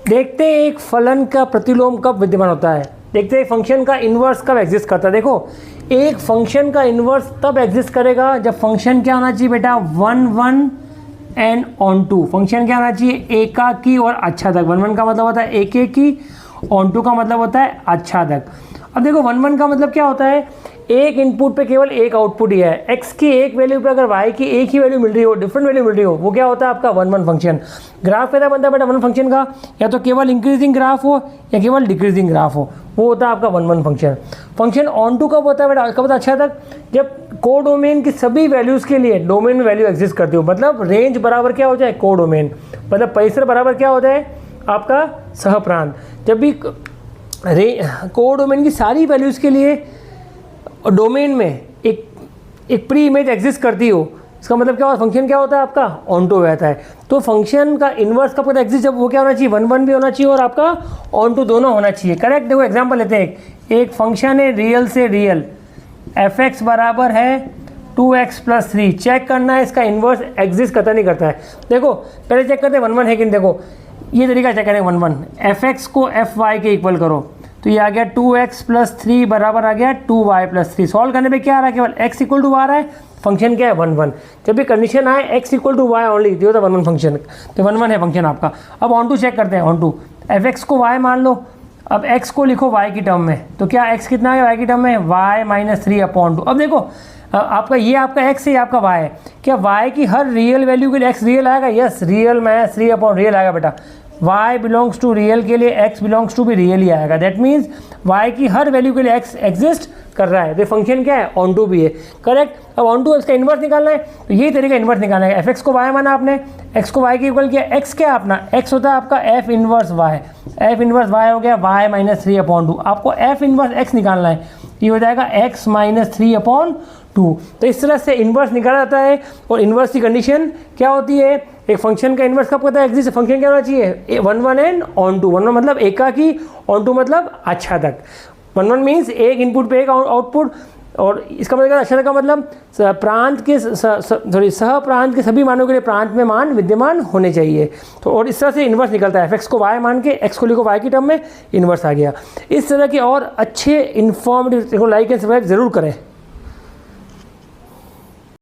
देखते हैं एक फलन का प्रतिलोम कब विद्यमान होता है। देखते हैं फंक्शन का इन्वर्स कब एग्जिस्ट करता है। देखो एक फंक्शन का इन्वर्स तब एग्जिस्ट करेगा जब फंक्शन क्या होना चाहिए बेटा, 1 1 एंड ऑन टू। फंक्शन क्या होना चाहिए, एकाकी और आच्छादक। 1 1 का मतलब होता है एक एक की, ऑन टू का मतलब होता है आच्छादक। अब देखो 1 1 का मतलब क्या होता है, एक इनपुट पे केवल एक आउटपुट ही है। x की एक वैल्यू पे अगर y की एक ही वैल्यू मिल रही हो, डिफरेंट वैल्यू मिल रही हो, वो क्या होता है आपका 1 1 फंक्शन। ग्राफ कैसा बनता है बेटा 1 फंक्शन का, या तो केवल इंक्रीजिंग ग्राफ हो या केवल डिक्रीजिंग ग्राफ हो, वो होता है आपका 1 1 फंक्शन। फंक्शन ऑन टू कब होता है बेटा, कब होता है अच्छा तक, जब को डोमेन की सभी वैल्यूज़ के लिए डोमेन में वैल्यू एग्जिस्ट करती हो। मतलब रेंज बराबर क्या हो जाए, को डोमेन, मतलब परिसर बराबर क्या होता है आपका सहप्रांत। जब भी को डोमेन की सारी वैल्यूज़ के लिए डोमेन में एक प्री इमेज एग्जिस्ट करती हो, इसका मतलब क्या होता है, फंक्शन क्या होता है आपका ऑन टू रहता है। तो फंक्शन का इन्वर्स कब होता है एग्जिस्ट, जब वो क्या होना चाहिए 1 1 भी होना चाहिए और आपका ऑन टू दोनों होना चाहिए। करेक्ट। देखो एग्जांपल लेते हैं, एक फंक्शन है रियल से रियल, f(x) बराबर है 2x + 3। चेक करना है इसका इन्वर्स एग्जिस्ट करता नहीं करता है। देखो पहले चेक करते हैं 1 1 है कि नहीं। देखो ये तरीका चेक करें 1 1, f(x) को fy के इक्वल करो तो ये आ गया 2x + 3 बराबर आ गया 2y + 3। सॉल्व करने पे क्या आ रहा है, केवल x = आ रहा है, फंक्शन क्या है 1 1। जब भी कंडीशन आए x = y ओनली, तो 1 1 फंक्शन, तो 1 1 है फंक्शन आपका। अब ऑन टू चेक करते हैं, ऑन टू f(x) को y मान लो, अब x को लिखो y की टर्म में, तो क्या x कितना है y की टर्म में, y - 3/2। अब देखो आपका ये आपका x है, ये आपका y है, क्या y की हर रियल वैल्यू के लिए x रियल आएगा, यस रियल में 3/रियल आएगा बेटा। y बिलोंग्स टू रियल के लिए x बिलोंग्स टू भी रियल ही आएगा। दैट मीन्स y की हर वैल्यू के लिए x एग्जिस्ट कर रहा है, तो फंक्शन क्या है ऑन टू भी है। करेक्ट। अब ऑन टू इसका इन्वर्स निकालना है, तो यही तरीका इन्वर्स निकालना है। f(x) को y माना आपने, x को y के इक्वल किया, x क्या है अपना, x होता है आपका f inverse y, f inverse y हो गया y - 3/2। आपको f इन्वर्स x निकालना है, ये हो जाएगा x - 3/2। तो इस तरह से इन्वर्स निकाला जाता है। और इन्वर्स की कंडीशन क्या होती है, एक फंक्शन का इन्वर्स कब पता है एग्जिस्ट, फंक्शन क्या होना चाहिए 1 1 एंड ऑन टू। 1 1 मतलब एकाकी, ऑन टू मतलब आच्छादक। 1 1 मीन्स एक इनपुट पे एक आउटपुट, और इसका मतलब आच्छादक का मतलब प्रांत के सह प्रांत के सभी मानों के लिए प्रांत में मान विद्यमान होने चाहिए। तो और इस तरह से इन्वर्स निकलता है, f(x) को y मान के x को लिखो y की टर्म में, इन्वर्स आ गया। इस तरह के और अच्छे इन्फॉर्मेटिव लाइक एंड सब्सक्राइब जरूर करें।